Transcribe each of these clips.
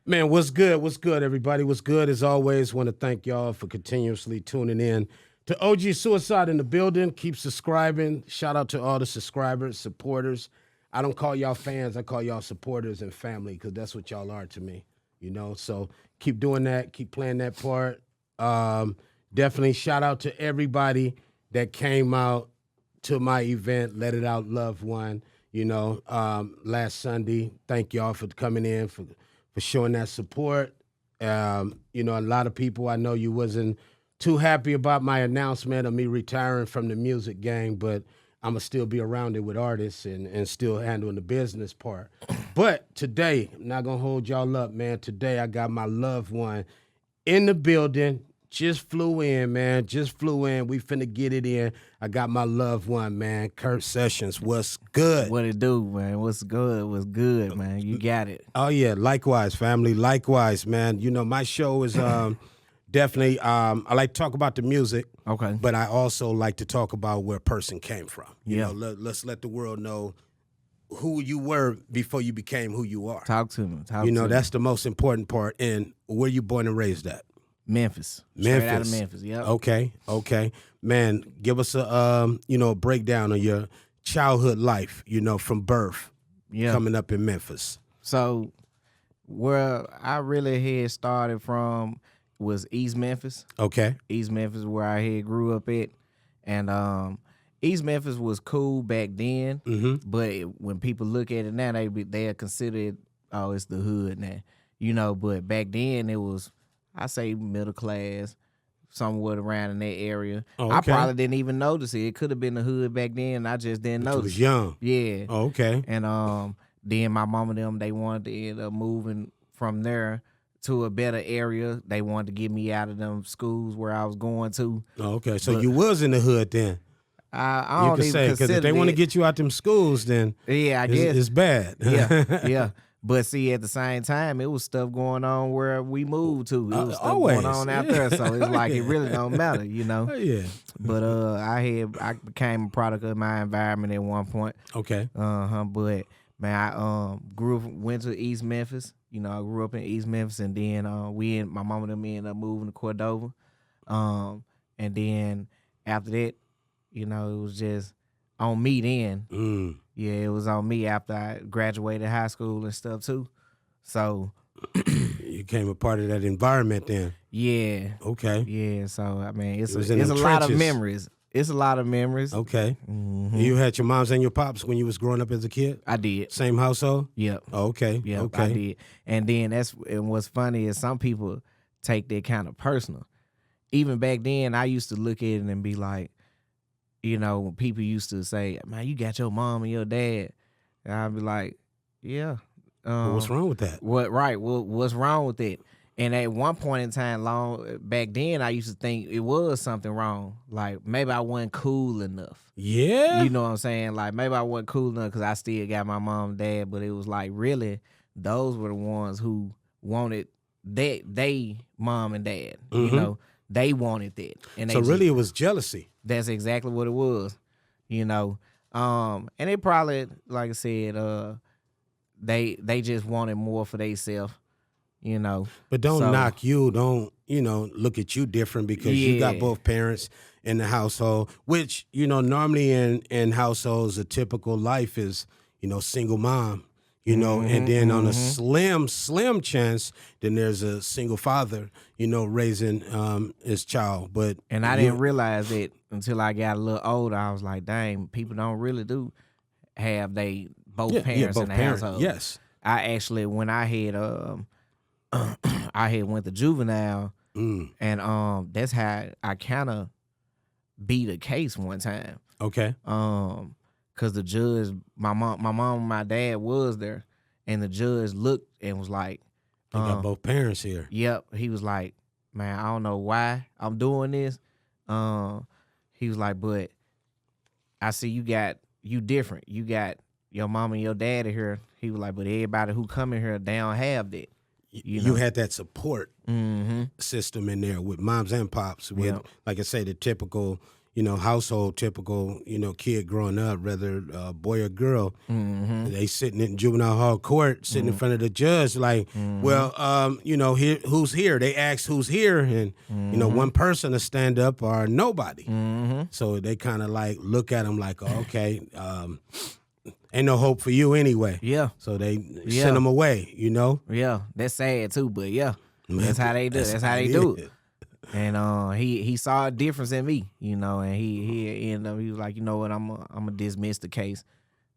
Man, what's good? What's good, everybody? What's good? As always, want to thank y'all for continuously tuning in to OG Suicide in the building. Keep subscribing. Shout out to all the subscribers, supporters. I don't call y'all fans. I call y'all supporters and family because that's what y'all are to me, you know? So keep doing that. Keep playing that part. Definitely shout out to everybody that came out to my event, Let It Out Loved One, last Sunday. Thank y'all for coming in, for showing that support. A lot of people, I know you wasn't too happy about my announcement of me retiring from the music game, but I'm going to still be around it with artists and still handling the business part. But today, I'm not going to hold y'all up, man. Today, I got my loved one in the building. Just flew in, man. Just flew in. We finna get it in. I got my loved one, man. Kirk Sessions. What's good? What it do, man? What's good? What's good, man? You got it. Oh, yeah. Likewise, family. Likewise, man. You know, my show is definitely, I like to talk about the music. Okay. But I also like to talk about where a person came from. You Yeah. know, let's let the world know who you were before you became who you are. Talk to me. That's the most important part. And where you born and raised at? Memphis. Memphis. Straight out of Memphis, yep. Okay. Man, give us a breakdown of your childhood life, from birth, coming up in Memphis. So where I really had started from was East Memphis. Okay. East Memphis where I had grew up at. And East Memphis was cool back then, but when people look at it now, they're considered, oh, it's the hood now. But back then it was, I say middle class, somewhat around in that area. Oh, I okay. probably didn't even notice it. It could have been the hood back then. I just didn't notice. You was young. Yeah. Oh, okay. And then my mom and them, they wanted to end up moving from there to a better area. They wanted to get me out of them schools where I was going to. Oh, okay. So you was in the hood then. I don't you could even say, because if they want to get you out them schools, then yeah, I guess it's bad. yeah. But see, at the same time, it was stuff going on where we moved to. It was stuff always. going on out there, so it's like it really don't matter, Oh, yeah. But I became a product of my environment at one point. Okay. But man, I went to East Memphis. I grew up in East Memphis, and then my mom and them ended up moving to Cordova. And then after that, it was just on me then. Yeah, it was on me after I graduated high school and stuff too. So you became a part of that environment then. Yeah. Okay. Yeah. So I mean, it's a them lot of trenches. memories. It's a lot of memories. Okay. You had your moms and your pops when you was growing up as a kid? I did. Same household? Yep. Oh, okay. Yep. Okay. I did. And then and what's funny is some people take that kind of personal. Even back then, I used to look at it and be like, when people used to say, man, you got your mom and your dad. And I'd be like, yeah. Well, what's wrong with that? What's wrong with it? And at one point in time, long back then, I used to think it was something wrong. Like, maybe I wasn't cool enough. Yeah? You know what I'm saying? Like, maybe I wasn't cool enough because I still got my mom and dad, but it was like, really, those were the ones who wanted they mom and dad. They wanted that. And so really it was jealousy. That's exactly what it was, And it probably, like I said, they just wanted more for themselves, But don't knock you. Don't, look at you different because you got both parents in the household, which, normally in households, a typical life is, single mom, and then on a slim chance, then there's a single father, raising his child. And I didn't realize that until I got a little older. I was like, dang, people don't really do have both parents in the household. Yes. I actually, when I had I had went to juvenile, and that's how I kind of beat a case one time. Okay. Cause the judge, my mom and my dad was there, and the judge looked and was like, "You got both parents here." Yep. He was like, "Man, I don't know why I'm doing this." He was like, "But I see you different. You got your mom and your dad here." He was like, "But everybody who come in here, they don't have that." You had that support system in there with moms and pops. With, like I say, the typical, household, typical, kid growing up, whether boy or girl, they sitting in juvenile hall court, sitting in front of the judge, like, well, here, who's here? They ask who's here, and one person to stand up or nobody. So they kind of like look at them like, oh, okay, ain't no hope for you anyway. Yeah. So they send them away. Yeah, that's sad too, but yeah, that's how they do. That's how they do it. And he saw a difference in me, and he ended up, he was like, you know what, I'm gonna dismiss the case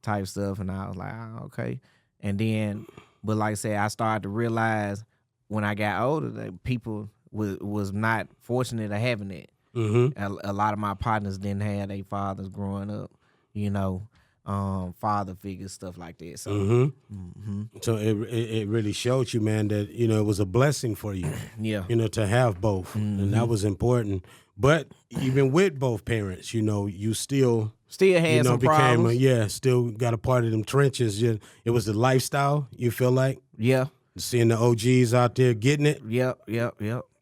type stuff. And I was like, oh, okay. And then, but like I said, I started to realize when I got older that people was not fortunate of having it. A lot of my partners didn't have their fathers growing up, father figures, stuff like that. So, so it really showed you, man, that it was a blessing for you. Yeah. To have both, and that was important. But even with both parents, you still had some problems. Still got a part of them trenches. It was the lifestyle. You feel like, seeing the OGs out there getting it. Yep.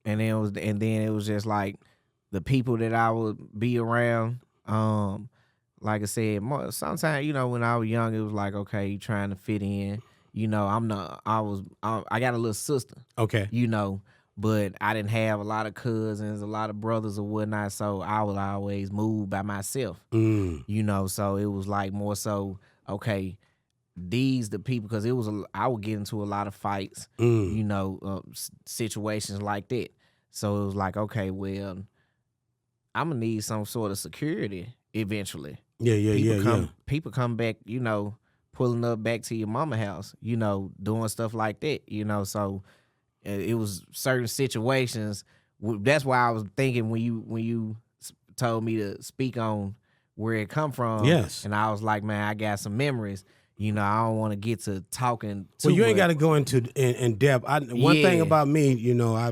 And then it was just like the people that I would be around. Like I said, sometimes, when I was young, it was like, okay, you trying to fit in. I got a little sister. Okay. But I didn't have a lot of cousins, a lot of brothers or whatnot, so I would always move by myself. So it was like more so, okay, these the people, because I would get into a lot of fights, situations like that. So it was like, okay, well, I'm gonna need some sort of security eventually. People come back, pulling up back to your mama house, doing stuff like that, So it was certain situations. That's why I was thinking when you told me to speak on where it come from. Yes. And I was like, man, I got some memories. I don't want to get to talking too Well, you ain't much. got to go into in depth. One thing about me,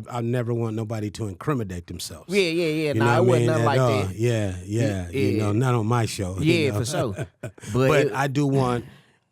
I never want nobody to incriminate themselves. Yeah. No, it wasn't nothing like that. Yeah. Not on my show. For sure. But I do want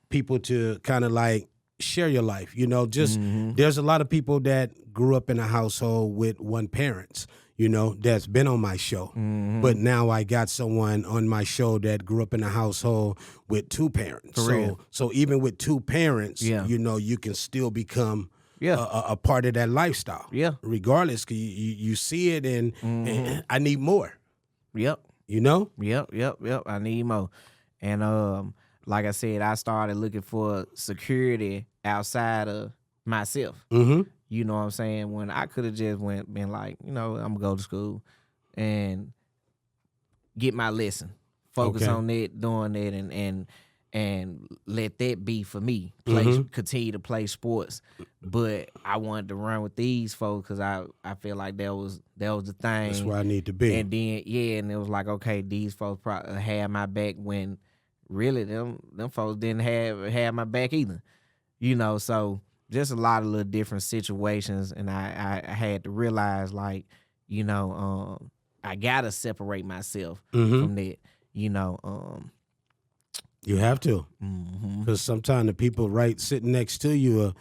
people to kind of like share your life. There's a lot of people that grew up in a household with one parents. That's been on my show. But now I got someone on my show that grew up in a household with two parents. So even with two parents, you can still become a part of that lifestyle. Yeah. Regardless, 'cause you see it and I need more. Yep. Yep. I need more. And like I said, I started looking for security outside of myself. You know what I'm saying? When I could have just been like, I'm gonna go to school and get my lesson, focus on that, doing that, and let that be for me. Continue to play sports, but I wanted to run with these folks because I feel like that was the thing. That's where I need to be. And then and it was like, okay, these folks probably had my back when really them folks didn't have my back either. So. Just a lot of little different situations, and I had to realize, like, I gotta separate myself from that. You have to, because sometimes the people sitting next to you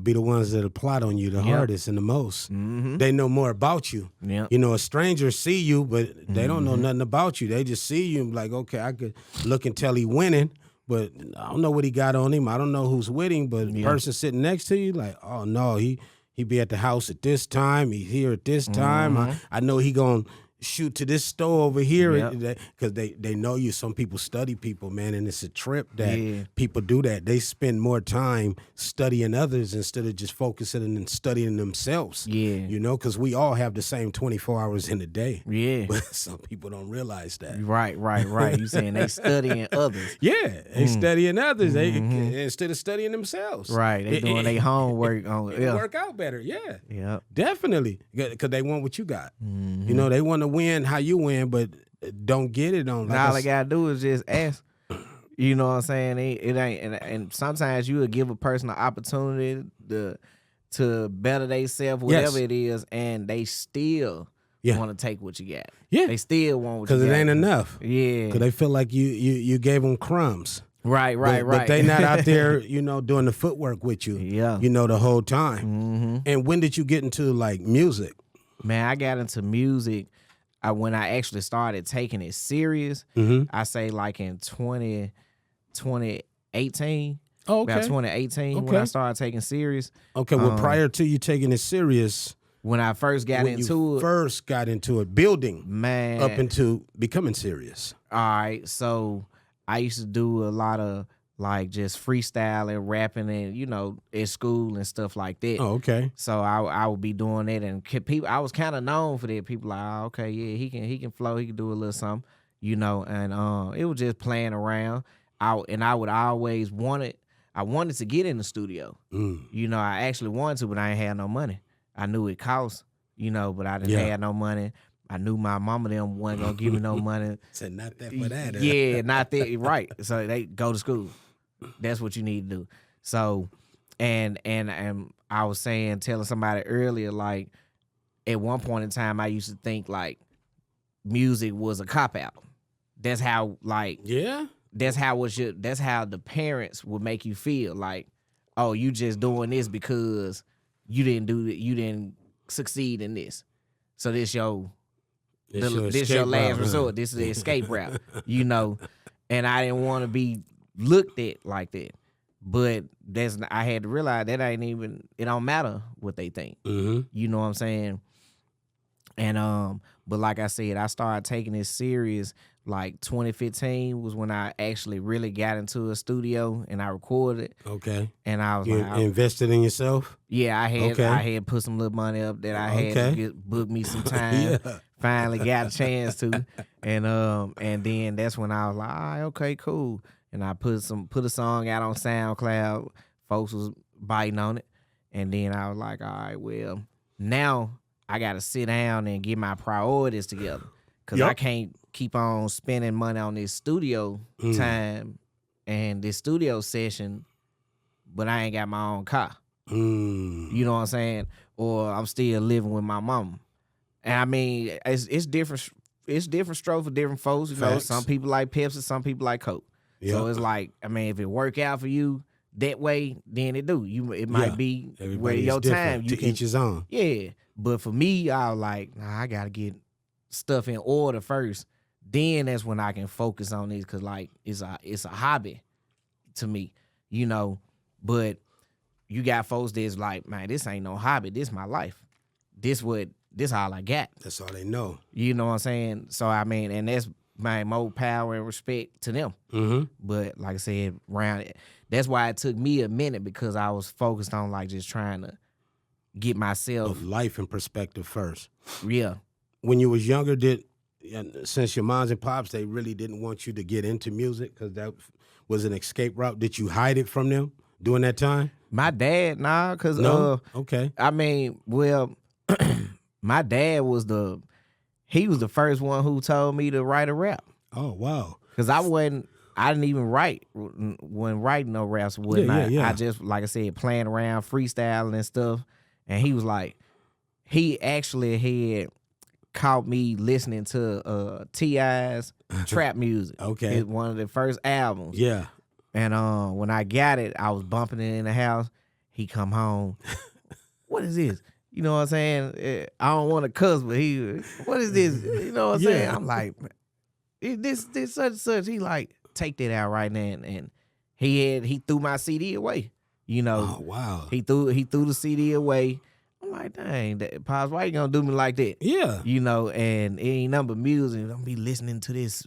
be the ones that'll plot on you the hardest and the most. They know more about you. A stranger see you, but they don't know nothing about you. They just see you and be like, okay, I could look and tell he winning. But I don't know what he got on him. I don't know who's with him. But the person sitting next to you, like, oh, no, he be at the house at this time. He here at this time. I know he going to shoot to this store over here. Because they know you. Some people study people, man, and it's a trip that people do that. They spend more time studying others instead of just focusing and studying themselves. Because we all have the same 24 hours in a day. But some people don't realize that. Right. You saying they studying others. They studying others they instead of studying themselves. Right. They doing their homework. It'll work out better. Yeah. Definitely. Because they want what you got. They want to win how you win, but don't get it on. All they gotta do is just ask. You know what I'm saying? It ain't, and sometimes you would give a person an opportunity to better themselves, whatever it is, and they still want to take what you got. They still want what you got. Because it ain't enough. Because they feel like you gave them crumbs. Right. But they not out there, doing the footwork with you. The whole time. And when did you get into like music? Man, I got into music. when I actually started taking it serious, I say like in 2018. Oh, okay. About 2018 when I started taking serious. Okay, well, prior to you taking it serious, when I first got into it, building, man, up into becoming serious. All right, so I used to do a lot of like just freestyling, rapping, and at school and stuff like that. Oh, okay. So I would be doing that, and people, I was kind of known for that. People like, oh, okay, yeah, he can flow, he can do a little something, and it was just playing around. I would always I wanted to get in the studio. I actually wanted to, but I ain't had no money. I knew it cost, but I didn't have no money. I knew my mama them wasn't gonna give me no money. Said not that for that. Yeah, not that, right. So they go to school. That's what you need to do. So, and I was telling somebody earlier, like at one point in time, I used to think like music was a cop out. That's how that's how the parents would make you feel like, oh, you just doing this because you didn't succeed in this. So this your last resort. This is the escape route, And I didn't want to be looked at like that. But I had to realize that it don't matter what they think. You know what I'm saying? And but like I said, I started taking it serious. Like 2015 was when I actually really got into a studio and I recorded. Okay. And I was invested in yourself? Yeah, I had put some little money up that I had to book me some time. Finally got a chance to. And then that's when I was like, all right, okay, cool. And I put a song out on SoundCloud. Folks was biting on it. And then I was like, all right, well, now I got to sit down and get my priorities together. Because I can't keep on spending money on this studio time and this studio session, but I ain't got my own car. You know what I'm saying? Or I'm still living with my mama. And I mean, it's different. It's different strokes for different folks. Some people like Pepsi, some people like Coke. Yep. So it's like, I mean, if it work out for you that way, then it do. It might be where your time. You can, each his own. Yeah. But for me, I was like, nah, I got to get stuff in order first. Then that's when I can focus on this, because like it's a hobby to me, But you got folks that's like, man, this ain't no hobby. This my life. This all I got. That's all they know. You know what I'm saying? So I mean, and that's my more power and respect to them. But like I said, that's why it took me a minute, because I was focused on like just trying to get myself of life in perspective first. Yeah. When you was younger, since your moms and pops, they really didn't want you to get into music because that was an escape route, did you hide it from them during that time? My dad, nah, because okay. I mean, well, my dad was the first one who told me to write a rap. Oh wow! Because I didn't even write when writing no raps and whatnot. I just, like I said, playing around, freestyling and stuff. And he was like, he actually had caught me listening to T.I.'s trap music. Okay. It's one of the first albums. Yeah. And when I got it, I was bumping it in the house. He come home. What is this? You know what I'm saying? I don't want to cuss, but what is this? You know what I'm saying? I'm like, this such and such. He like, take that out right now. And he threw my CD away. Oh wow. He threw the CD away. I'm like, dang, Pops, why you gonna do me like that? Yeah. And it ain't nothing but music. Don't be listening to this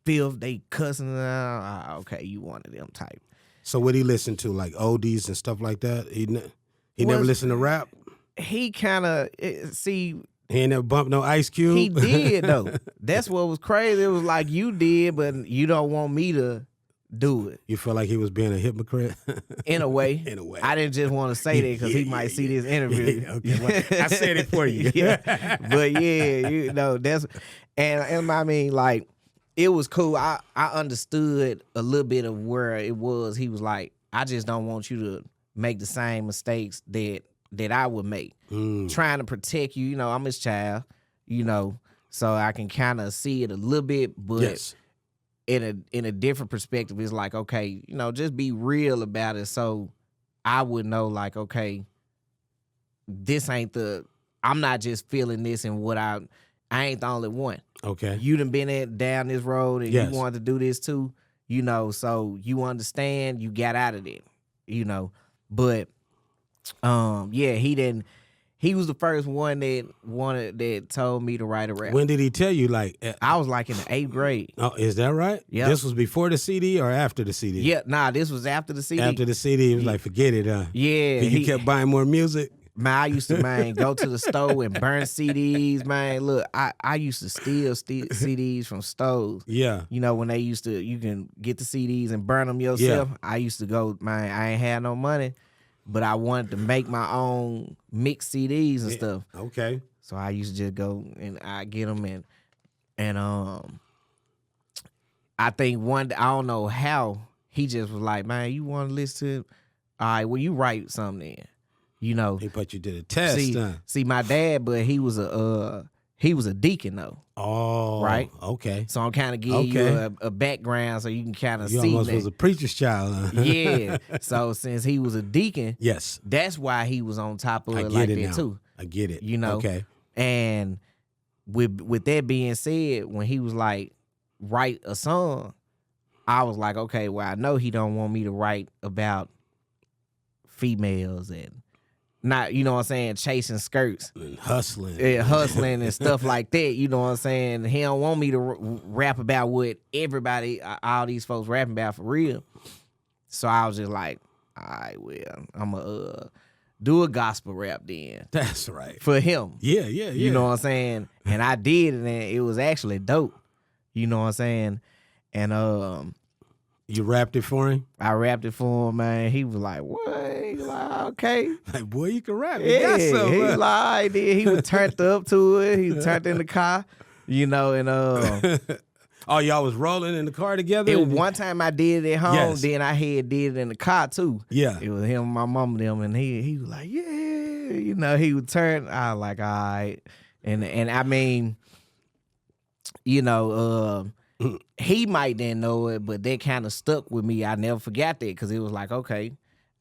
filth, they cussing. Okay, you one of them type. So what he listened to, like oldies and stuff like that? He never listened to rap? He kind of, he ain't never bumped no Ice Cube? He did, though. That's what was crazy. It was like, you did, but you don't want me to do it. You feel like he was being a hypocrite? In a way. In a way. I didn't just want to say that because he might see this interview. Okay, well, I said it for you. But yeah, that's, and I mean, like, it was cool. I understood a little bit of where it was. He was like, I just don't want you to make the same mistakes that I would make. Trying to protect you, I'm his child, so I can kind of see it a little bit, but yes. in a different perspective, it's like, okay, just be real about it, so I would know, like, okay, this ain't I'm not just feeling this and what I ain't the only one. Okay. You done been down this road and Yes. you wanted to do this too, you know, so you understand, you got out of it, you know. But yeah, he was the first one that told me to write a rap. When did he tell you? Like, I was like in the 8th grade. oh, is that right? Yeah. This was before the CD or after the CD? Yeah, nah, this was after the CD. After the CD, he was like, forget it, huh? Yeah. You kept buying more music? Man, I used to, man, go to the store and burn CDs, man. Look, I used to steal CDs from stores. Yeah. You know, when you can get the CDs and burn them yourself. Yeah. I used to go, man, I ain't had no money, but I wanted to make my own mixed CDs and stuff. Okay. So I used to just go and I get them and I think one day, I don't know how, he just was like, man, you want to listen to it? All right, well, you write something then. You know, he put you to the test. See, my dad, but he was a deacon though. Oh, right. Okay. So I'm kind of giving you a background so you can kind of see. You almost was a preacher's child. Huh? Yeah. So since he was a deacon, yes, that's why he was on top of it like that too. I get it. You know. Okay. And with that being said, when he was like, write a song, I was like, okay, well, I know he don't want me to write about females and not, you know what I'm saying, chasing skirts. And hustling. Yeah, hustling and stuff like that, you know what I'm saying? He don't want me to rap about what everybody, all these folks rapping about for real. So I was just like, all right, well, I'm going to do a gospel rap then. That's right. For him. Yeah. You know what I'm saying? And I did, and it was actually dope. You know what I'm saying? And you rapped it for him? I rapped it for him, man. He was like, what? He was like, okay. Like, boy, you can rap. Yeah, you got something. he was like, all right, then. He was turned up to it. He was turned in the car, you know, and oh, y'all was rolling in the car together? One time I did it at home, yes. Then I did it in the car too. Yeah. It was him and my mom and them, and he was like, yeah, you know, he would turn. I was like, all right. And I mean, you know, he might didn't know it, but that kind of stuck with me. I never forgot that because it was like, okay,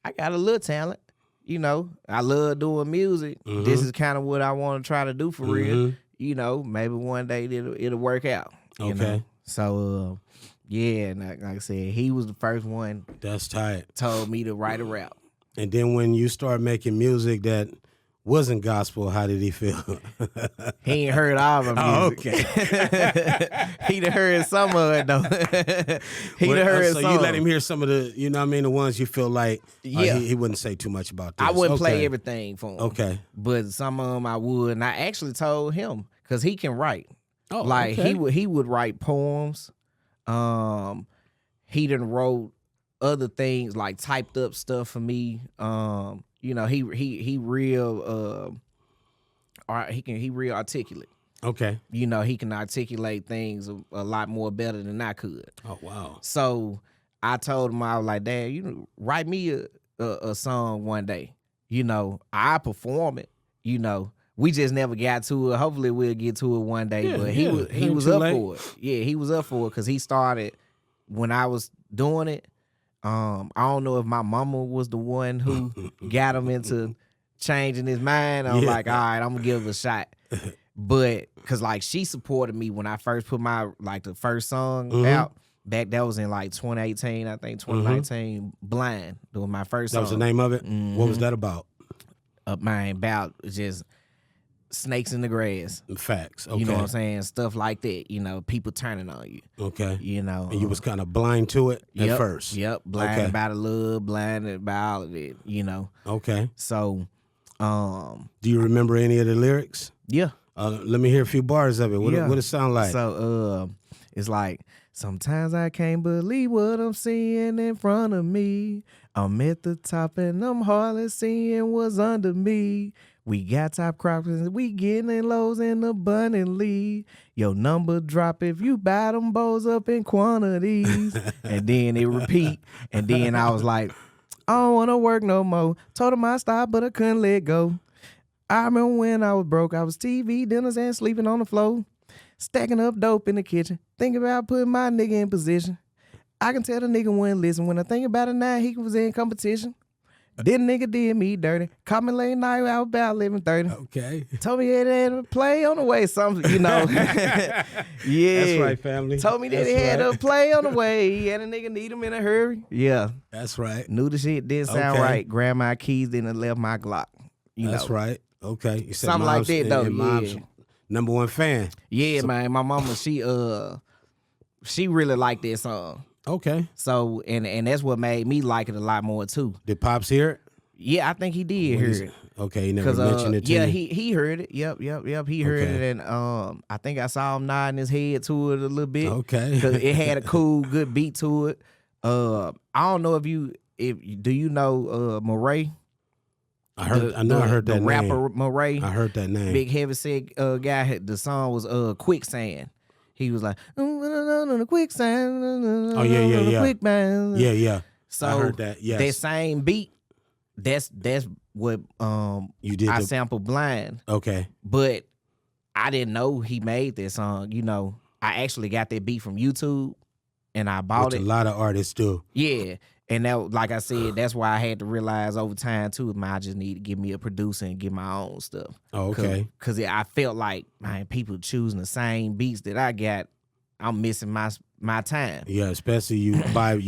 I got a little talent. You know, I love doing music. Mm-hmm. This is kind of what I want to try to do for real. You know, maybe one day it'll work out. You know? So, yeah, and like I said, he was the first one. That's tight. Told me to write a rap. And then when you start making music that wasn't gospel, how did he feel? He ain't heard all of my music. Okay. He done heard some of it, though. He done heard some. So you let him hear some of the, you know what I mean, the ones you feel like he wouldn't say too much about this. I wouldn't play everything for him. Okay. But some of them I would. And I actually told him, because he can write. Oh, like, okay. he would write poems. He done wrote other things, like typed up stuff for me. You know, he real he real articulate. Okay. You know, he can articulate things a lot more better than I could. Oh, wow. So I told him, I was like, Dad, you know, write me a song one day. You know, I perform it. You know, we just never got to it. Hopefully we'll get to it one day. Yeah, but he was up for it. Yeah, he was up for it because he started when I was doing it. I don't know if my mama was the one who got him into changing his mind. I'm like, all right, I'm gonna give it a shot. But cause like she supported me when I first put my the first song out. That was in like 2018, I think 2019. Blind. That was my first song. That was the name of it? What was that about? About just snakes in the grass. Facts. Okay. You know what I'm saying? Stuff like that. You know, people turning on you. Okay. You know. And you was kind of blind to it at first. Yep. Blind about the love, blind about all of it, you know. Okay. So, do you remember any of the lyrics? Yeah. Let me hear a few bars of it. What it sound like? So, it's like, sometimes I can't believe what I'm seeing in front of me. I'm at the top and I'm hardly seeing what's under me. We got top crops and we getting lows in abundantly. Your number drop if you buy them bows up in quantities. And then it repeat. And then I was like, I don't want to work no more. Told him I stopped, but I couldn't let go. I remember when I was broke, I was TV, dinners, and sleeping on the floor. Stacking up dope in the kitchen. Thinking about putting my nigga in position. I can tell the nigga wouldn't listen. When I think about it now, he was in competition. This nigga did me dirty. Caught me late night out about 11:30. Okay. Told me that he had to play on the way. Something, you know. Yeah. That's right, family. Told me that That's he had right. to play on the way. He had a nigga need him in a hurry. Yeah. That's right. Knew the shit didn't sound Okay. right. Grabbed my keys, then I left my Glock. You That's know. right. Okay. You said Something like mom's- that, though, and mom's yeah. number one fan. Yeah, man. My mama, she really liked that song. Okay. So and that's what made me like it a lot more too. Did Pops hear it? Yeah, I think he did hear it. Okay, he never 'Cause, mentioned it to yeah, you. he heard it. Yep. He heard Okay. it, and I think I saw him nodding his head to it a little bit. Okay. Because it had a cool, good beat to it. I don't know if do you know Murray? I heard the that rapper name. Murray. I heard that name. Big heavy set guy. The song was Quicksand. He was like, quicksand. Oh, yeah. Quicksand. Yeah. So I heard that. Yes. that same beat, that's what You did I the- sampled Blind, Okay. but I didn't know he made that song. You know, I actually got that beat from YouTube, and I bought Which it. a lot of artists do. Yeah. And that, like I said, that's why I had to realize over time too, man, I just need to give me a producer and get my own stuff. Oh, okay. Because I felt like, man, people choosing the same beats that I got, I'm missing my time. Yeah, especially you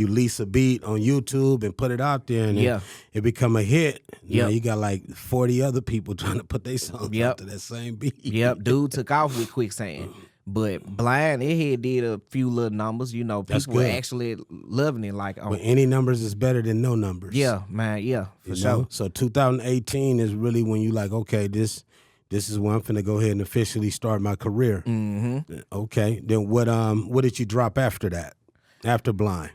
lease a beat on YouTube and put it out there, and Yeah. it become a hit. Yep. Now you got like 40 other people trying to put their songs Yep. out to that same beat. Yep, dude took off with Quicksand. But Blind, it had did a few little numbers. You know, That's people were good. actually loving it. Like, But any numbers is better than no numbers. yeah, man, yeah, for You sure. know? So 2018 is really when you like, okay, this is when I'm finna go ahead and officially start my career. Mm-hmm. Okay. Then what did you drop after that? After Blind?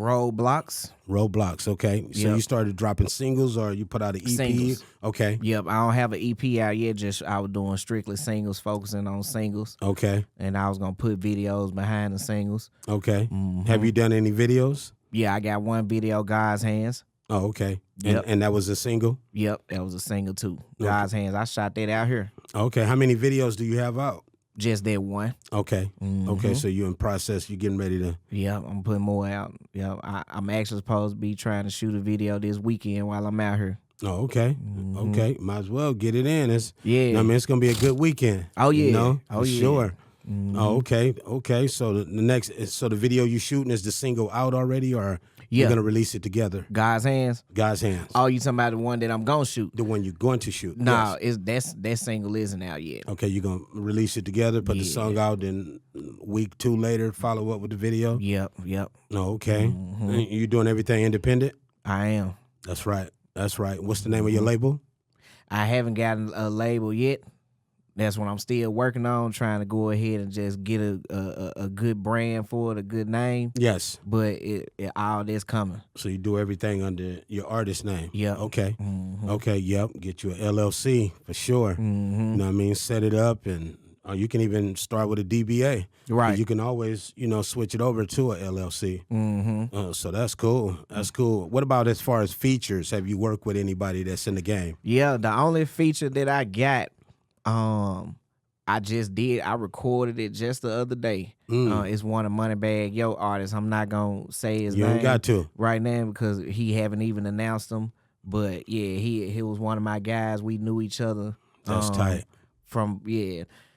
Roadblocks. Roadblocks, okay. So Yep. you started dropping singles or you put out an EP? Singles. Okay. Yep, I don't have an EP out yet. Just I was doing strictly singles, focusing on singles, Okay. and I was gonna put videos behind the singles. Okay. Mhm. Have you done any videos? Yeah, I got one video, God's Hands. Oh, okay. Yep. And that was a single? Yep, that was a single too. Okay. God's Hands. I shot that out here. Okay. How many videos do you have out? Just that one. Okay. Okay, Mhm. so you're in process, you're getting ready to. Yep, I'm putting more out. Yep, I'm actually supposed to be trying to shoot a video this weekend while I'm out here. Oh, okay. Mhm. Okay. Might as well get it in. It's Yeah. I mean, it's gonna be a good weekend. Oh, yeah. You know? Oh, For yeah. sure. Mhm. Oh, okay. Okay. So the video you shooting is the single out already, or Yeah. you're gonna release it together? God's Hands. God's Hands. Oh, you talking about the one that I'm gonna shoot? The one you're going to shoot. Nah, Yes. that single isn't out yet. Okay, you're gonna release it together, put the Yeah. song out, then week 2 later, follow up with the video. Yep. Oh, okay. Mhm. You doing everything independent? I am. That's right. That's right. What's the name of your Mm-hmm. label? I haven't gotten a label yet. That's what I'm still working on, trying to go ahead and just get a good brand for it, a good name. Yes. But it all that's coming. So you do everything under your artist name. Yep. Okay. Mhm. Okay. Yep. Get you an LLC for sure. Mhm. You know what I mean? Set it up, and you can even start with a DBA. Right. You can always, switch it over to a LLC. Mm-hmm. So that's cool. That's cool. What about as far as features? Have you worked with anybody that's in the game? Yeah, the only feature that I got, I recorded it just the other day. It's one of Moneybagg artists. I'm not gonna say his You name ain't got to. right now because he haven't even announced him. But yeah, he was one of my guys. We knew each other. That's tight.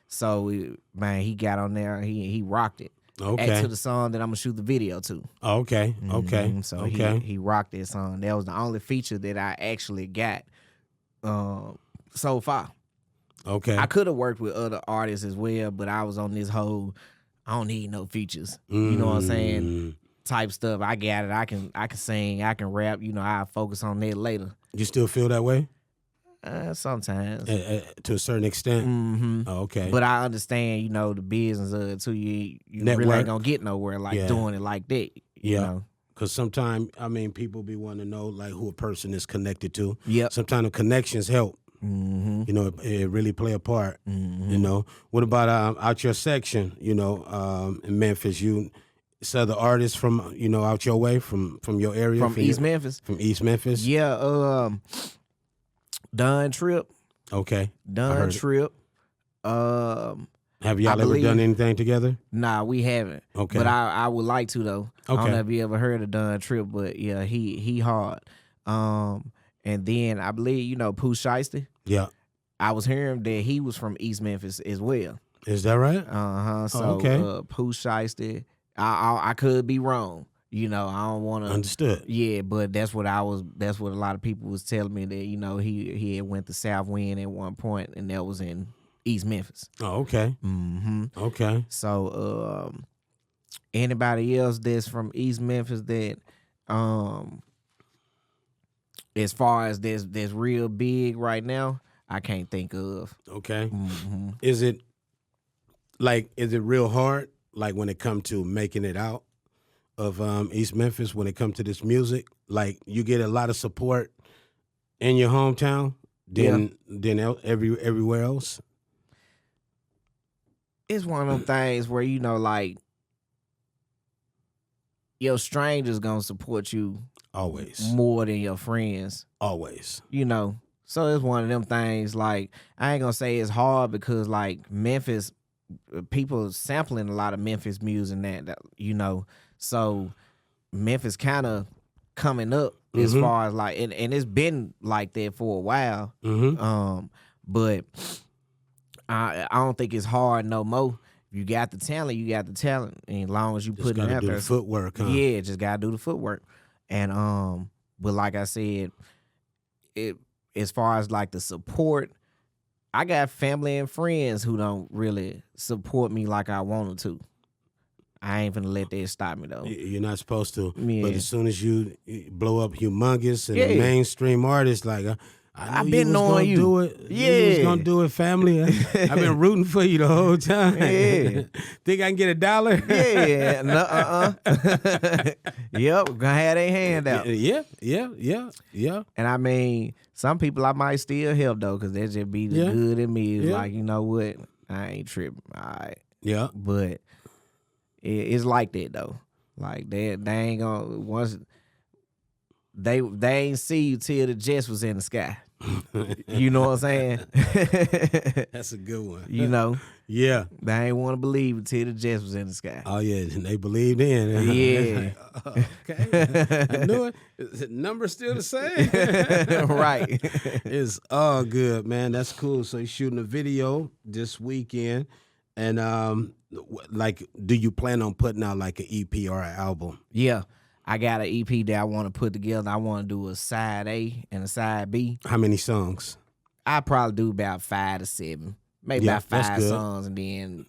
So man, he got on there. He rocked it. Okay. To the song that I'm gonna shoot the video to. Okay. Okay. Mhm. So okay. he rocked that song. That was the only feature that I actually got so far. Okay. I could have worked with other artists as well, but I was on this whole I don't need no features. You know what I'm saying? Type stuff. I got it. I can sing, I can rap, I'll focus on that later. You still feel that way? Sometimes. To a certain extent? Mm-hmm. Oh, okay. But I understand, the business of it too. You really Network. ain't gonna get nowhere like doing it like that. You know? Because sometimes, people be wanting to know like who a person is connected to. Yep. Sometimes the connections help. Mm-hmm. It really play a part. Mm-hmm. What about out your section? In Memphis, it's other artists from out your way, from your area, From East Memphis. From East Memphis. Yeah. Don Trip. Okay. Don heard it. Trip. Have y'all I ever believe- done anything together? Nah, we haven't. Okay. But I would like to though. I Okay. don't know if you ever heard of Don Trip, but yeah, he hard. And then I believe, you know, Pooh Shiesty. Yeah. I was hearing that he was from East Memphis as well. Is that right? So okay. Pooh Shiesty. I could be wrong. You know, I don't want to. Understood. Yeah, but that's what a lot of people was telling me, that, you know, he had went to South Wind at one point, and that was in East Memphis. Oh, okay. Mm-hmm. Okay. So anybody else that's from East Memphis that as far as that's real big right now, I can't think of. Okay. Mm-hmm. Is it real hard, like when it comes to making it out of East Memphis, when it comes to this music? Like, you get a lot of support in your hometown than everywhere else? It's one of them things where, you know, like, your strangers gonna support you Always. more than your friends. Always. You know, so it's one of them things. Like, I ain't gonna say it's hard, because like Memphis, people sampling a lot of Memphis music and that, you know, so Memphis kind of coming up as far as like, and it's been like that for a while. But I don't think it's hard no more. If you got the talent, you got the talent, and as long as you Just put it gotta out do there, the footwork, huh? yeah, just gotta do the footwork. And but like I said, it as far as like the support, I got family and friends who don't really support me like I wanted to. I ain't finna let that stop me though. You're not supposed to. Yeah. But as soon as you blow up humongous and Yeah. a mainstream artist, like, I I've knew been you was knowing gonna you. do it. Yeah. You was gonna do it, family. I've been rooting for you the whole time. Yeah. Think I can get $1? Yeah, yep, gonna have their hand out. Yeah. And I mean, some people I might still help though, because they just be the good in me. It's like, you know what, I ain't tripping. All right. Yeah. But it's like that though. Like they ain't gonna, once they ain't see you till the Jets was in the sky. You know what I'm saying? That's a good one. You know, Yeah. they ain't want to believe it till the Jets was in the sky. Oh yeah, and they believed in. Yeah. Okay. I knew it. Is the number still the same? Right. It's all good, man. That's cool. So you're shooting a video this weekend, and like, do you plan on putting out like an EP or an album? Yeah. I got an EP that I want to put together. I want to do a side A and a side B. How many songs? I probably do about 5 to 7, maybe Yeah, about that's 5 good. songs, and then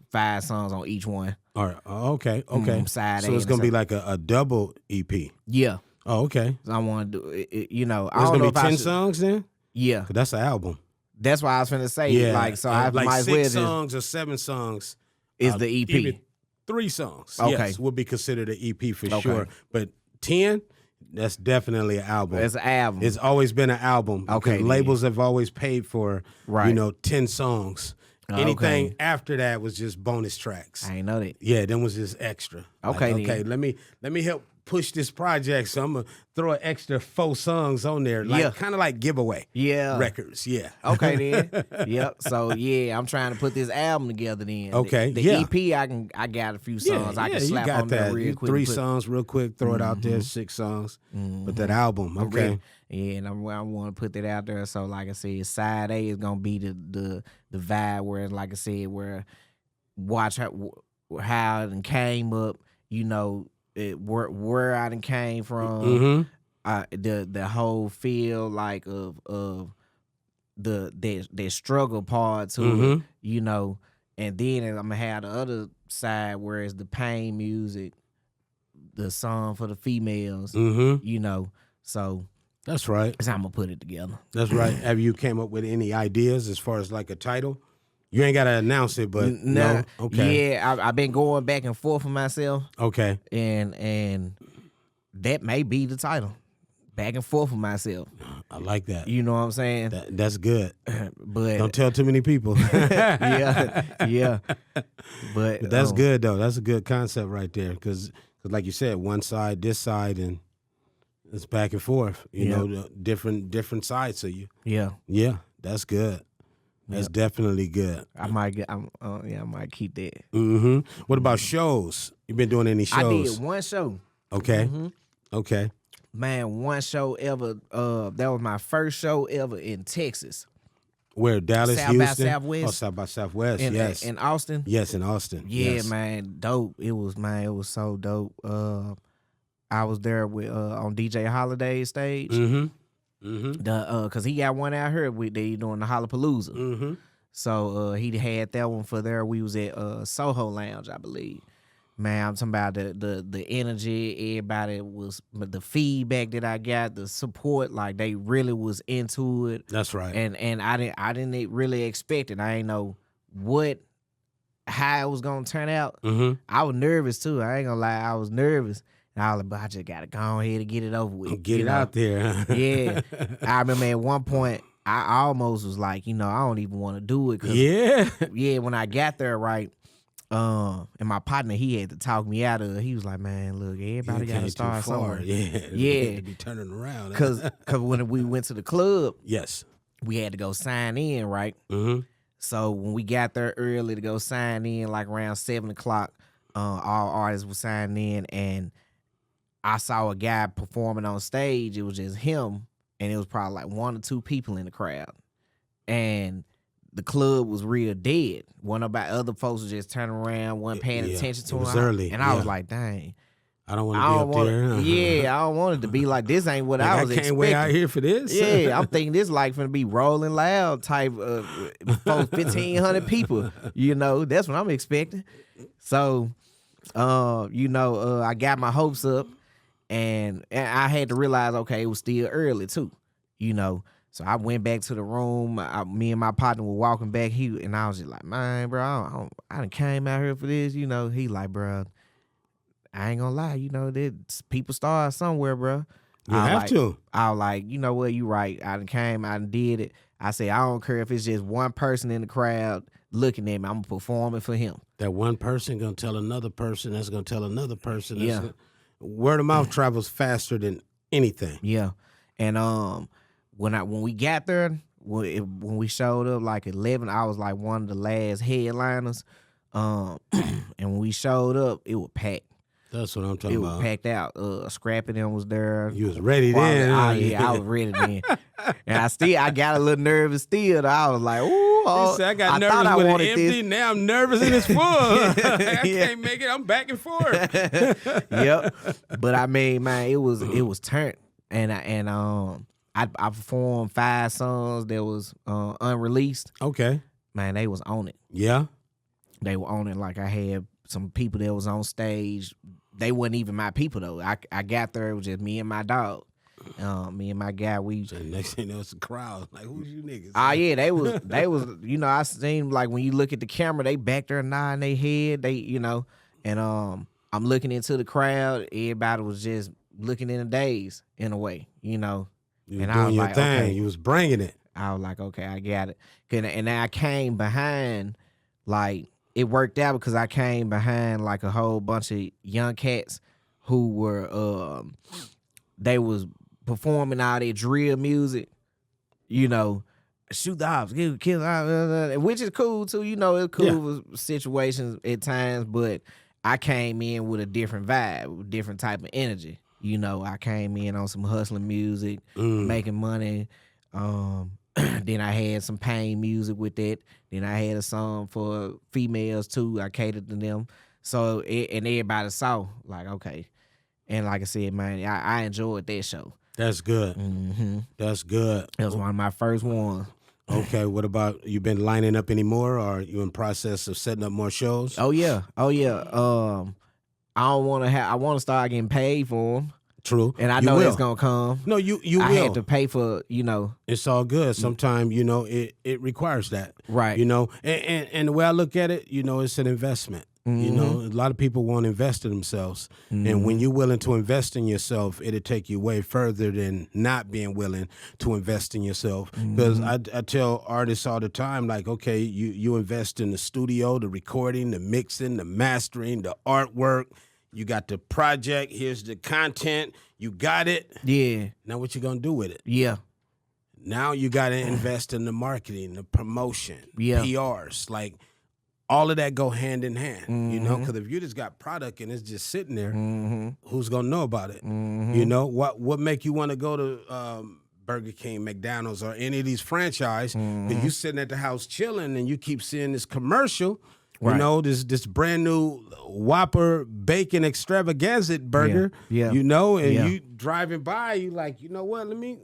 5 songs on each one. All right. Okay. Side So A it's and gonna be side- like a double EP. Yeah, Oh, okay. so I want to do it. I It's don't gonna know be if I 10 should- songs then. Yeah, 'Cause that's an album. that's what I was finna say. Yeah. Like, so I like might as 6 well just songs or 7 songs is the EP. Even 3 songs. Okay. Yes, would be considered an EP for Okay. sure. But 10, that's definitely an album. It's an album. It's always been an album. Okay, because then. labels have always paid for, Right. 10 songs. Okay. Anything after that was just bonus tracks. I ain't know that. Yeah, them was just extra. Okay, Like, okay, let me help push this project. So I'm gonna throw an extra 4 songs on there, like Yeah. kind of like giveaway Yeah. records. Yeah. Okay then. Yep. So yeah, I'm trying to put this album together then. Okay, The yeah. EP, I got a few songs I can you slap got on there that. real You quick. 3 and put- songs real quick, throw it out there, 6 songs. But that album, I'm okay. ready. Yeah, and I want to put that out there. So like I said, side A is gonna be the vibe where, like I said, where watch how it done came up. Where I done came from. The whole feel like of the struggle part to it. And then I'm gonna have the other side where it's the pain music, the song for the females. So That's right. that's how I'm gonna put it together. That's right. Have you came up with any ideas as far as like a title? You ain't gotta announce it, but no. Okay. Yeah, I've been going back and forth with myself, Okay. and that may be the title. Back and forth with myself. I like that. You know what I'm saying? That's good. But Don't tell too many people. yeah. But That's good though. That's a good concept right there. Because like you said, one side, this side, and it's back and forth. The different sides of you. Yeah. Yeah, that's good. That's definitely good. I might keep that. What about shows? You been doing any shows? I did one show. Okay. Okay. Man, one show ever. That was my first show ever in Texas. Where, Dallas, South by Houston? Southwest. Oh, South by Southwest, In, yes. in Austin. Yes, in Austin. Yeah, yes. man, dope. It was so dope. I was there with on DJ Holiday's stage. Cause he got one out here they doing the Hollapalooza. So he had that one for there. We was at Soho Lounge, I believe. Man, I'm talking about the energy, everybody was, the feedback that I got, the support, like they really was into it. That's right. And I didn't really expect it. I ain't know how it was gonna turn out. I was nervous too. I ain't gonna lie, I was nervous. And I was like, but I just gotta go ahead and get it over with. Get it out there. Yeah. I remember at one point I almost was like, I don't even want to do it. 'Cause, yeah. when I got there, right. And my partner, he had to talk me out of it. He was like, man, look, everybody got to start somewhere. Yeah. To be turning around. Because when we went to the club, yes, we had to go sign in, right? So when we got there early to go sign in, like around 7 o'clock, all artists were signing in, and I saw a guy performing on stage. It was just him, and it was probably like 1 or 2 people in the crowd. And the club was real dead. One about other folks was just turning around, wasn't paying attention to him. It was early. And I was like, dang. I don't want to be up there. Yeah, I don't want it to be like this. Ain't what I was expecting. I can't wait out here for this. Yeah, I'm thinking this like finna be Rolling Loud type of 1,500 people. That's what I'm expecting. So, I got my hopes up, and I had to realize, okay, it was still early too. So I went back to the room. Me and my partner were walking back. And I was just like, man, bro, I done came out here for this. He like, bro, I ain't gonna lie. People start somewhere, bro. You have to. I was like, you know what, you right. I done came, I done did it. I said, I don't care if it's just one person in the crowd looking at me. I'm performing for him. That one person gonna tell another person. That's gonna tell another person. Yeah. Word of mouth travels faster than anything. Yeah, and when we got there, when we showed up like 11, I was like one of the last headliners. And when we showed up, it was packed. That's what I'm talking about. It was packed out. Scrappy them was there. You was ready then. Yeah, I was ready then. And I got a little nervous still. I was like, ooh. He said, I got nervous when it's empty. This. Now I'm nervous and it's full. I can't make it. I'm back and forth. Yep. But I mean, man, it was turned. And I performed 5 songs that was unreleased. Okay. Man, they was on it. Yeah. They were on it. Like I had some people that was on stage. They wasn't even my people though. I got there, it was just me and my dog. Me and my guy, So next thing there was a crowd. Like, who's you niggas? Yeah, they was, I seen like when you look at the camera, they back there nodding their head. And I'm looking into the crowd, everybody was just looking in a daze in a way, You was and doing I was your like, thing. okay. You was bringing it. I was like, okay, I got it. And I came behind, like, it worked out because I came behind like a whole bunch of young cats who were, they was performing all their drill music, shoot the ops, kill, which is cool too. It's cool with situations at times, but I came in with a different vibe, different type of energy. I came in on some hustling music, making money. Then I had some pain music with that. Then I had a song for females too. I catered to them. So, and everybody saw, like, okay. And like I said, man, I enjoyed that show. That's good. Mm-hmm. That's good. That was one of my first ones. Okay, what about, you been lining up anymore, or are you in process of setting up more shows? Oh yeah. I want to start getting paid for them. True. And I know it's going to come. No, you I will. had to pay for, It's all good. Sometimes, it requires that. Right. And the way I look at it, it's an investment. Mm-hmm. A lot of people won't invest in themselves. Mm-hmm. And when you're willing to invest in yourself, it'll take you way further than not being willing to invest in yourself. Because I tell artists all the time, like, okay, you invest in the studio, the recording, the mixing, the mastering, the artwork. You got the project. Here's the content. You got it. Yeah. Now what you going to do with it? Yeah. Now you got to invest in the marketing, the promotion, PRs. Like, all of that go hand in hand, you know, because if you just got product and it's just sitting there, who's gonna know about it? You know, what make you want to go to Burger King, McDonald's, or any of these franchise? And you sitting at the house chilling, and you keep seeing this commercial. You know, this brand new Whopper bacon extravaganza burger. Yeah. You know, and you driving by, you like, you know what? Let me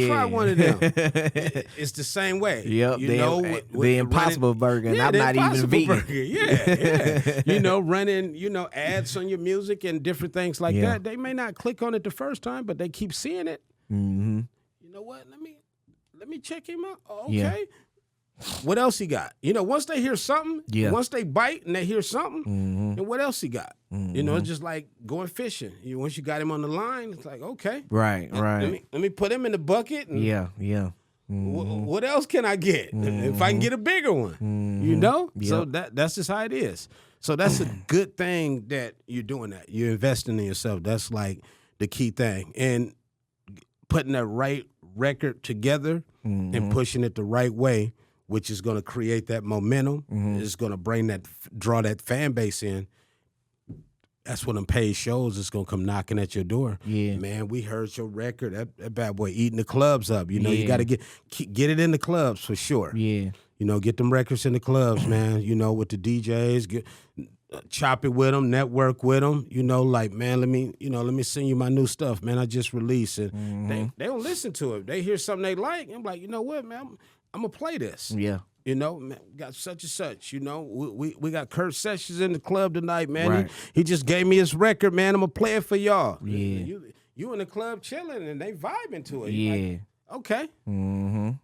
try one of them. It's the same way. Yep. You know, the Impossible Burger, and I'm not even vegan. Burger. Yeah. You know, running, you know, ads on your music and different things like that. They may not click on it the first time, but they keep seeing it. You know what? Let me check him out. Oh, okay. Yeah. What else he got? You know, once they hear something, once they bite and they hear something, and what else he got? You know, it's just like going fishing. Once you got him on the line, it's like, okay. Right. Let me put him in the bucket. And Yeah. What else can I get? If I can get a bigger one, you know? Yep. So that's just how it is. So that's a good thing that you're doing that. You're investing in yourself. That's like the key thing. And putting that right record together and pushing it the right way, which is going to create that momentum, is going to draw that fan base in. That's when them paid shows is going to come knocking at your door. Yeah. Man, we heard your record. That bad boy eating the clubs up. You know, you got to get it in the clubs for sure. Yeah. You know, get them records in the clubs, man. You know, with the DJs, chop it with them, network with them. You know, like, man, let me send you my new stuff, man. I just released it. They don't listen to it. They hear something they like. I'm like, you know what, man? I'm going to play this. Yeah. You know, man, we got such and such. You know, we got Kirk Sessions in the club tonight, man. Right. He just gave me his record, man. I'm going to play it for y'all. Yeah. You in the club chilling, and they vibing to it. Yeah. Like, okay.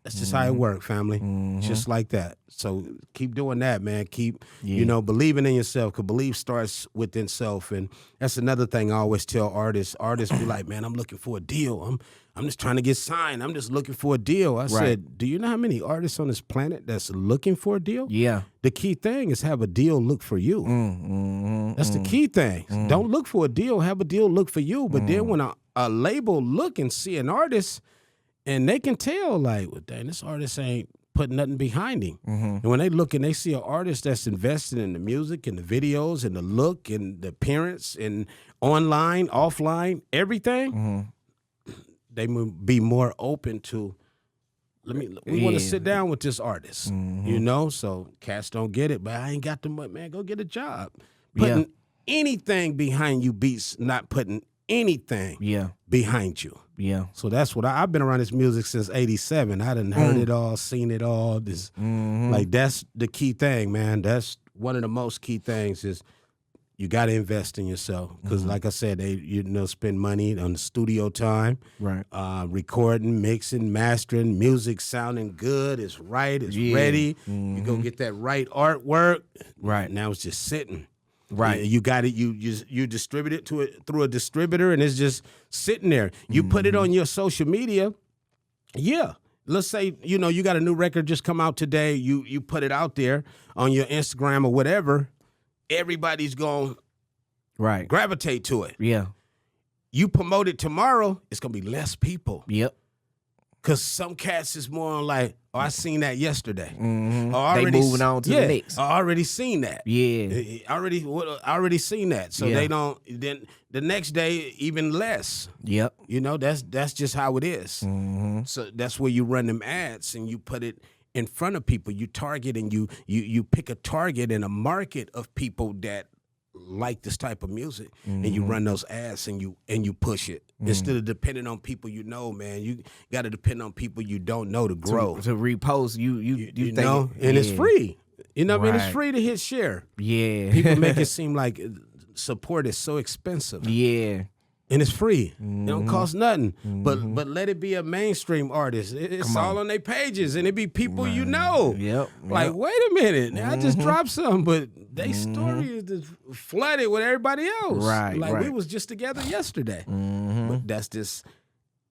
That's just how it works, family. Just like that. So keep doing that, man. Keep, you know, believing in yourself, because belief starts within self. And that's another thing I always tell artists. Artists be like, man, I'm looking for a deal. I'm just trying to get signed. I'm just looking for a deal. I said, do you know how many artists on this planet that's looking for a deal? Yeah. The key thing is have a deal look for you. That's the key thing. Don't look for a deal. Have a deal look for you. But then when a label look and see an artist, and they can tell, like, well, dang, this artist ain't putting nothing behind him. And when they look and they see an artist that's invested in the music and the videos and the look and the appearance and online, offline, everything, they will be more open to, we want to sit down with this artist, you know? So cats don't get it, but I ain't got the money, man. Go get a job. Putting anything behind you beats not putting anything behind you. Yeah. So that's what I've been around this music since '87. I done heard it all, seen it all. This like that's the key thing, man. That's one of the most key things is you got to invest in yourself, because like I said, they spend money on the studio time, right? Recording, mixing, mastering, music sounding good, it's right, it's ready. You go get that right artwork, right? Now it's just sitting. Right, you got it. You distribute it through a distributor, and it's just sitting there. You put it on your social media. Yeah, let's say you got a new record just come out today. You put it out there on your Instagram or whatever. Everybody's gonna gravitate to it. Yeah, you promote it tomorrow, it's gonna be less people. Yep. Cause some cats is more like, oh, I seen that yesterday. They moving on to the next. I already seen that. Yeah, I already seen that. So they don't. Then the next day, even less. Yep. You know, that's just how it is. So that's where you run them ads and you put it in front of people. You target and you pick a target and a market of people that like this type of music, and you run those ads and you push it instead of depending on people man. You got to depend on people you don't know to grow, to repost. You think know, and it's free. You know what I mean? It's free to hit share. Yeah, people make it seem like support is so expensive. Yeah. And it's free. It don't cost nothing. But let it be a mainstream artist. It's all on their pages, and it be people you know. Yep. Like, wait a minute. I just dropped something, but they story is just flooded with everybody else. Right. Like we was just together yesterday. But that's just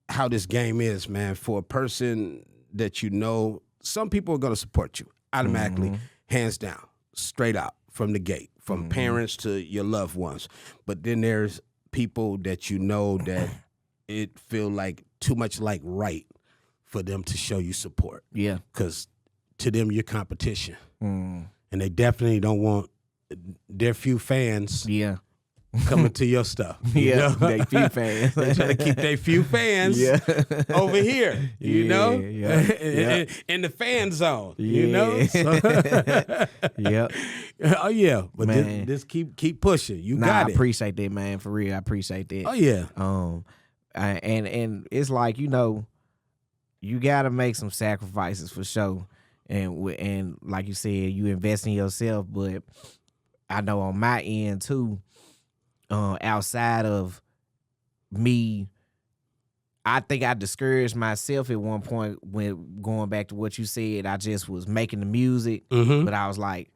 how this game is, man. For a person that you know, some people are gonna support you automatically, hands down, straight out from the gate, from parents to your loved ones. But then there's people that you know that it feel like too much like right for them to show you support. Yeah. Because to them, you're competition. and they definitely don't want their few fans Yeah. coming to your stuff. You know? They few fans. They try to keep their few fans over here, you know? In the fan zone, you know? So Yep. Oh, yeah. But Man. this keep pushing. You got I it. appreciate that, man. For real, I appreciate that. Oh, yeah. And it's like, you know, you got to make some sacrifices for sure. And like you said, you invest in yourself. But I know on my end, too, outside of me, I think I discouraged myself at one point when going back to what you said. I just was making the music, but I was like,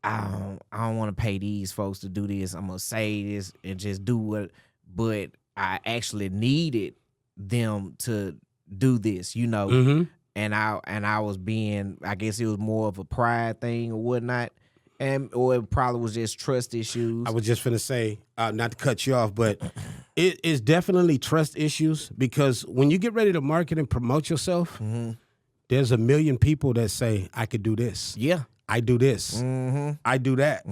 I don't want to pay these folks to do this. I'm gonna say this and just do what. But I actually needed them to do this, you know. And I was being, I guess it was more of a pride thing or whatnot. Or it probably was just trust issues. I was just finna say, not to cut you off, but it is definitely trust issues, because when you get ready to market and promote yourself, there's a million people that say, I could do this. Yeah. I do this. I do that.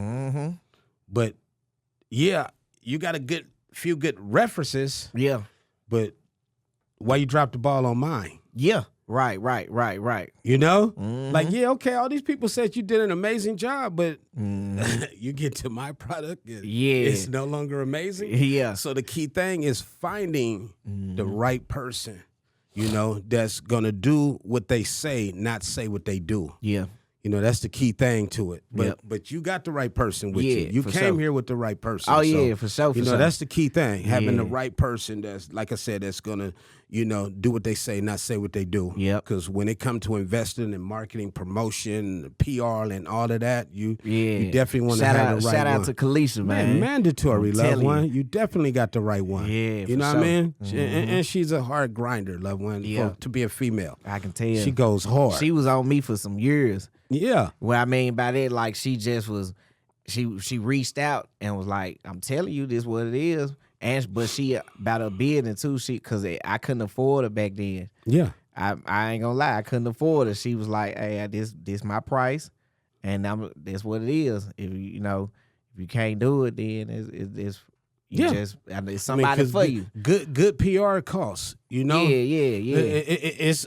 But yeah, you got a few good references. Yeah. But why you drop the ball on mine? Yeah. Right. You know? Like, yeah, okay, all these people said you did an amazing job, but you get to my product, it's no longer amazing. Yeah. So the key thing is finding the right person, you know, that's going to do what they say, not say what they do. Yeah. You know, that's the key thing to it. But you got the right person with you. You came here with the right person. Oh, yeah, for sure. You know, that's the key thing. Having the right person that's, like I said, that's going to, you know, do what they say, not say what they do. Yep. Because when it comes to investing in marketing, promotion, PR, and all of that, you definitely want to have the right one. Shout out to Kalisha, man. Mandatory, loved one. You definitely got the right one. Yeah, you know what I mean? And she's a hard grinder, loved one, to be a female. I can tell. She goes hard. She was on me for some years. Yeah. What I mean by that, like, she just was, she reached out and was like, I'm telling you, this what it is. But she about a building too, because I couldn't afford her back then. Yeah. I ain't gonna lie, I couldn't afford her. She was like, hey, this my price, and that's what it is. If you can't do it, then it's somebody for you. Good PR costs, you know. Yeah.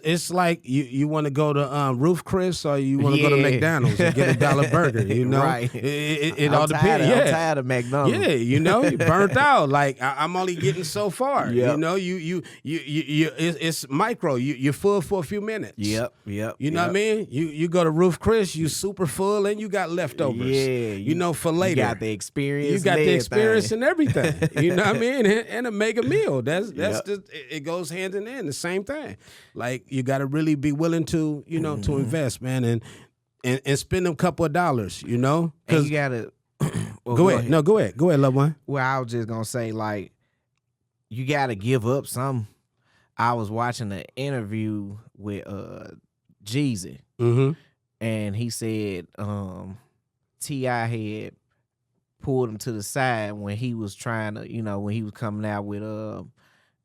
It's like you want to go to Roof Chris, or you want to go to McDonald's and get a $1 burger, you know. Right. It all depends. I'm tired of McDonald's. Yeah, you know, you burnt out. Like I'm only getting so far. Yep. You know, you it's micro. You're full for a few minutes. Yep. You know what I mean? You go to Roof Chris, you super full, and you got leftovers. Yeah. You know, for later. You got the experience. You got the experience and everything. You know what I mean? And a mega meal. That's just, it goes hand in hand, the same thing. Like, you got to really be willing to, you know, to invest, man, and spend a couple of dollars, you know? And you got to... Go ahead. No, go ahead. Go ahead, loved one. Well, I was just going to say, like, you got to give up some. I was watching an interview with Jeezy, and he said T.I. had pulled him to the side when he was trying to, you know, when he was coming out with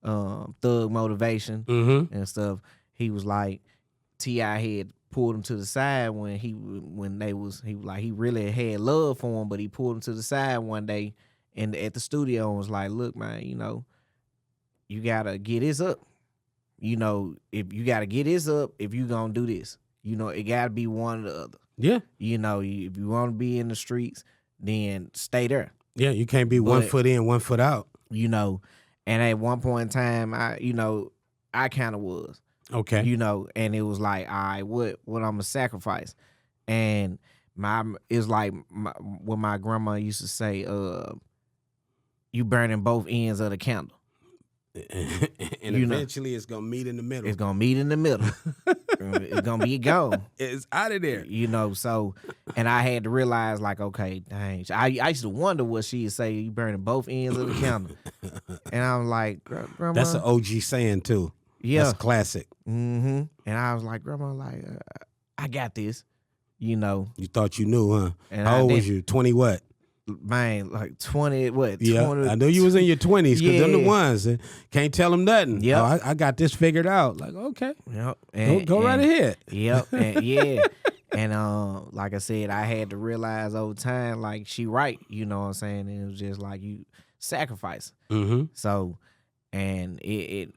Thug Motivation and stuff. He was like, T.I. had pulled him to the side when he really had love for him, but he pulled him to the side one day and at the studio and was like, look, man, you know, you gotta get this up. You know, if you gotta get this up, if you gonna do this, you know, it gotta be one or the other. Yeah. You know, if you want to be in the streets, then stay there. Yeah, you can't be 1 foot in, 1 foot out. You know, and at one point in time, I kind of was. Okay. You know, and it was like, all right, what I'm gonna sacrifice? And it's like what my grandma used to say, you burning both ends of the candle. And eventually it's going to meet in the middle. It's going to meet in the middle. It's going to be gone. It's out of there. You know, so, and I had to realize, like, okay, dang. I used to wonder what she'd say, you burning both ends of the candle. And I was like, Grandma. That's an OG saying, too. Yeah. That's classic. And I was like, Grandma, like, I got this, you know. You thought you knew, huh? And How old was you? 20 what? Man, like 20, what? Yeah, 20, I know you was in your 20s, because them the ones. Can't tell them nothing. Yep. Oh, I got this figured out. Like, okay. Yep. Go right ahead. Yep. And And like I said, I had to realize over time, like she right, you know what I'm saying? And it was just like you sacrifice. Mm-hmm. So, and it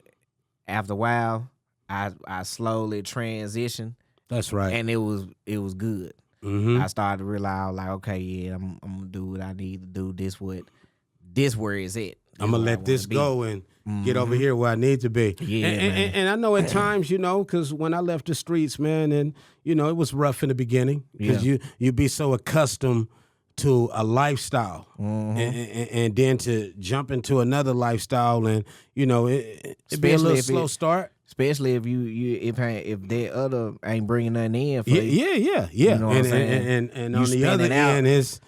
after a while, I slowly transitioned, That's right. and it was good. Mm-hmm. I started to realize like, okay, yeah, I'm gonna do what I need to do. This where it's at. I'm gonna let this go and get over here where I need to be. Yeah, and, and I know at times, you know, because when I left the streets, man, and you know, it was rough in the beginning because you be so accustomed to a lifestyle, and then to jump into another lifestyle, and you know, it be a little slow start. Especially if if that other ain't bringing nothing in for you. Yeah. You know what I'm and, saying? and on the other end is,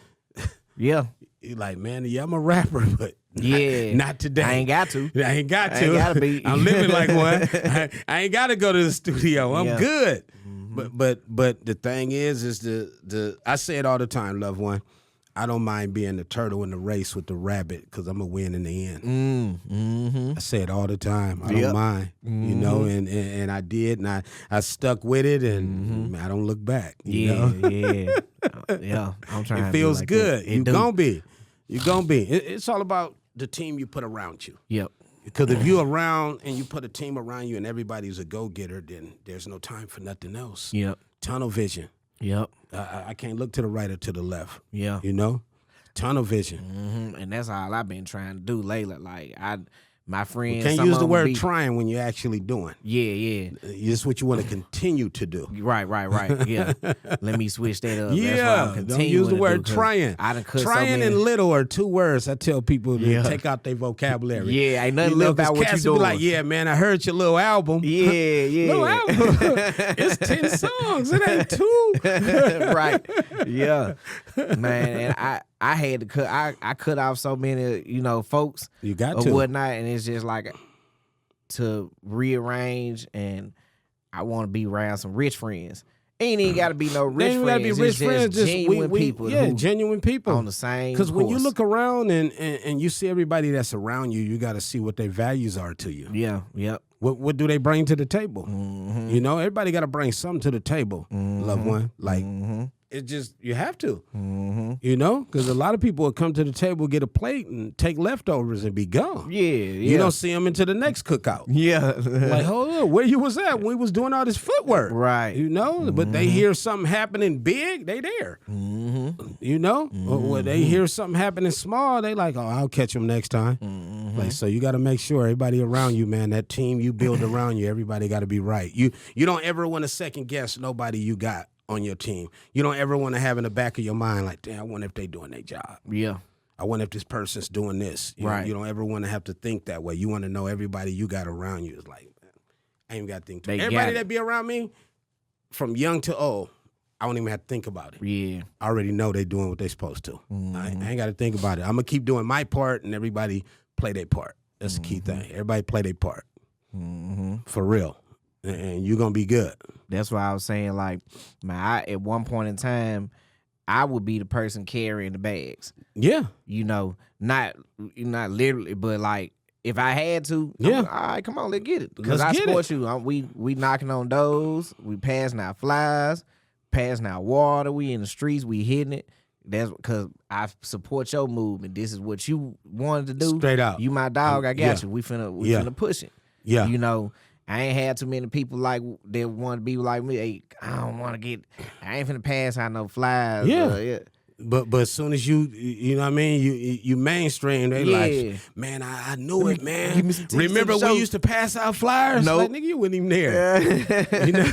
yeah, you're like, man, yeah, I'm a rapper, but yeah, not today. I ain't got to. I ain't got to. I ain't gotta be. I'm living like one. I ain't got to go to the studio. I'm good. But the thing is the I say it all the time, loved one. I don't mind being the turtle in the race with the rabbit because I'm going to win in the end. I say it all the time. I don't mind, you know, and I did, and I stuck with it, and I don't look back. You know? Yeah. I'm trying. It feels like good. You're going to be. You're going to be. It's all about the team you put around you. Yep. Because if you're around and you put a team around you and everybody's a go-getter, then there's no time for nothing else. Yep. Tunnel vision. Yep. I can't look to the right or to the left. Yeah. You know? Tunnel vision. And that's all I've been trying to do lately. Like, my friends. Can't use the word trying when you're actually doing. Yeah. It's what you want to continue to do. Right. Yeah. Let me switch that up. Yeah. That's what I'm Don't use the word trying. I done cut trying so many. and little are two words I tell people to take out their vocabulary. Yeah, ain't nothing little about what you doing. Be like, yeah, man, I heard your little album. Yeah. Little album. It's 10 songs. It ain't 2. Right. Yeah. Man, and I had to cut. I cut off so many, you know, folks. You got or to. whatnot, and it's just like to rearrange, and I want to be around some rich friends. Ain't even got to be no rich friends. Gotta be rich friends. Just genuine people. Yeah, genuine people on the same. Because when you look around and you see everybody that's around you, you got to see what their values are to you. Yeah. Yep. What do they bring to the table? You know, everybody got to bring something to the table, loved one. Like, it's just, you have to, you know, because a lot of people will come to the table, get a plate, and take leftovers and be gone. Yeah. You don't see them into the next cookout. Yeah. Like, hold on, where you was at when we was doing all this footwork? Right. You know, but they hear something happening big, they there. You know, or when they hear something happening small, they like, oh, I'll catch them next time. Like, so you got to make sure everybody around you, man, that team you build around you, everybody got to be right. You don't ever want to second guess nobody you got on your team. You don't ever want to have in the back of your mind like, damn, I wonder if they doing their job. Yeah. I wonder if this person's doing this. You know, you don't ever want to have to think that way. You want to know everybody you got around you is like, man, I ain't got to think. Everybody that be around me, from young to old, I don't even have to think about it. Yeah. I already know they doing what they supposed to. I ain't got to think about it. I'm going to keep doing my part and everybody play their part. That's the key thing. Everybody play their part. For real. And you're going to be good. That's why I was saying, like, man, at one point in time, I would be the person carrying the bags. Yeah. You know, not literally, but like, if I had to, all right, come on, let's get it. Because I support you. We knocking on doors, we passing out flyers, passing out water, we in the streets, we hitting it. That's because I support your movement. This is what you wanted to do. Straight out. You my dog, I got you. We finna push it. Yeah. You know, I ain't had too many people like that want to be like me. Hey, I don't want to get. I ain't finna pass out no flyers. Yeah. But as soon as you know what I mean, you mainstream, they like, man, I knew it, man. Give me some Remember we used to pass out flyers? Nope. Like, nigga, you wasn't even there. You know?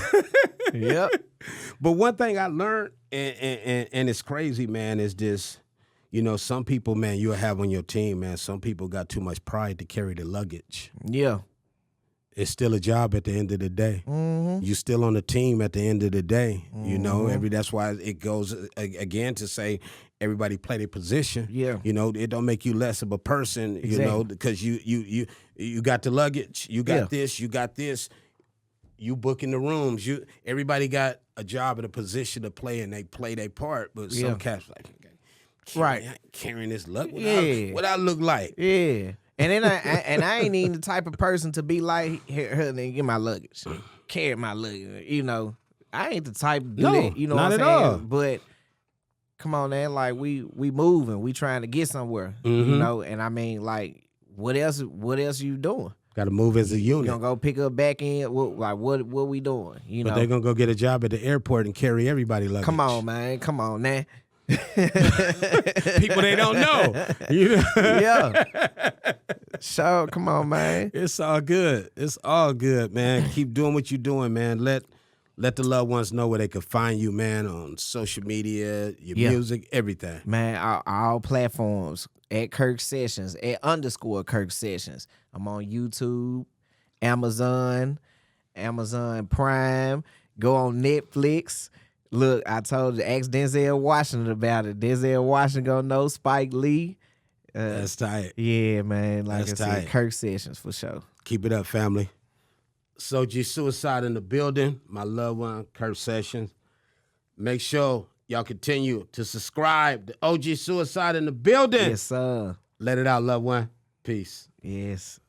Yep. But one thing I learned, and it's crazy, man, is this, you know, some people, man, you'll have on your team, man, some people got too much pride to carry the luggage. Yeah. It's still a job at the end of the day. You still on the team at the end of the day. You know, that's why it goes again to say everybody play their position. Yeah. You know, it don't make you less of a person, you know, because you got the luggage, you got this, you got this. You booking the rooms. Everybody got a job and a position to play, and they play their part. But some cats like, right, carrying this luggage. What I look like? Yeah. And then I ain't even the type of person to be like, here, get my luggage, carry my luggage. You know, I ain't the type to do No, that. You know not what I'm at saying? all. But come on, man. Like we moving. We trying to get somewhere. Mhm. You know, and I mean, like, what else you doing? Got to move as a You unit. gonna go pick up back end? What we doing? You But know. they're going to go get a job at the airport and carry everybody luggage. Come on, man. Come on, now. People they don't know. You know? Yeah. So come on, man. It's all good. It's all good, man. Keep doing what you're doing, man. Let the loved ones know where they can find you, man, on social media, your music, everything. Man, all platforms at Kirk Sessions, at _ Kirk Sessions. I'm on YouTube, Amazon Prime. Go on Netflix. Look, I told you, ask Denzel Washington about it. Denzel Washington gonna know Spike Lee. That's tight. Yeah, man. Like That's I said, tight. Kirk Sessions for sure. Keep it up, family. Soji Suicide in the building. My loved one, Kirk Sessions. Make sure y'all continue to subscribe to OG Suicide in the building. Yes, sir. Let it out, loved one. Peace. Yes.